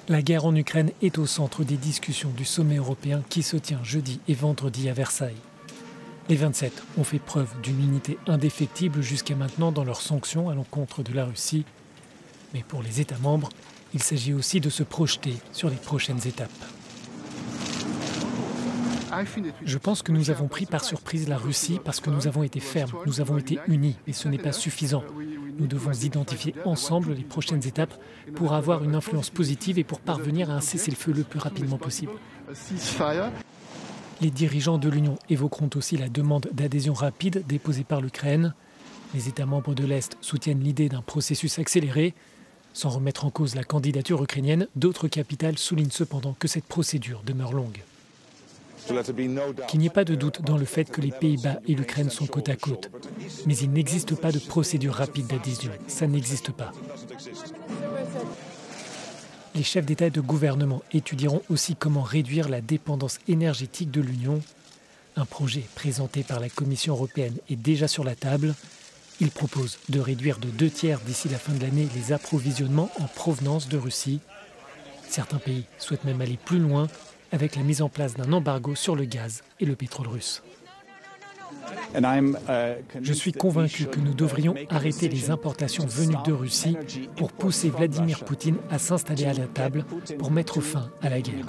La guerre en Ukraine est au centre des discussions du sommet européen qui se tient jeudi et vendredi à Versailles. Les 27 ont fait preuve d'une unité indéfectible jusqu'à maintenant dans leurs sanctions à l'encontre de la Russie. Mais pour les États membres, il s'agit aussi de se projeter sur les prochaines étapes. Je pense que nous avons pris par surprise la Russie parce que nous avons été fermes, nous avons été unis, mais ce n'est pas suffisant. Nous devons identifier ensemble les prochaines étapes pour avoir une influence positive et pour parvenir à un cessez-le-feu le plus rapidement possible. Les dirigeants de l'Union évoqueront aussi la demande d'adhésion rapide déposée par l'Ukraine. Les États membres de l'Est soutiennent l'idée d'un processus accéléré. Sans remettre en cause la candidature ukrainienne, d'autres capitales soulignent cependant que cette procédure demeure longue. Qu'il n'y ait pas de doute dans le fait que les Pays-Bas et l'Ukraine sont côte à côte. Mais il n'existe pas de procédure rapide d'adhésion. Ça n'existe pas. Les chefs d'État et de gouvernement étudieront aussi comment réduire la dépendance énergétique de l'Union. Un projet présenté par la Commission européenne est déjà sur la table. Il propose de réduire de 2/3 d'ici la fin de l'année les approvisionnements en provenance de Russie. Certains pays souhaitent même aller plus loin avec la mise en place d'un embargo sur le gaz et le pétrole russe. Je suis convaincu que nous devrions arrêter les importations venues de Russie pour pousser Vladimir Poutine à s'installer à la table pour mettre fin à la guerre.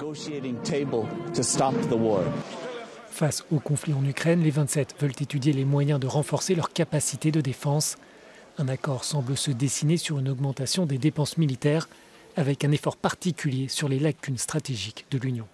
Face au conflit en Ukraine, les 27 veulent étudier les moyens de renforcer leur capacité de défense. Un accord semble se dessiner sur une augmentation des dépenses militaires avec un effort particulier sur les lacunes stratégiques de l'Union.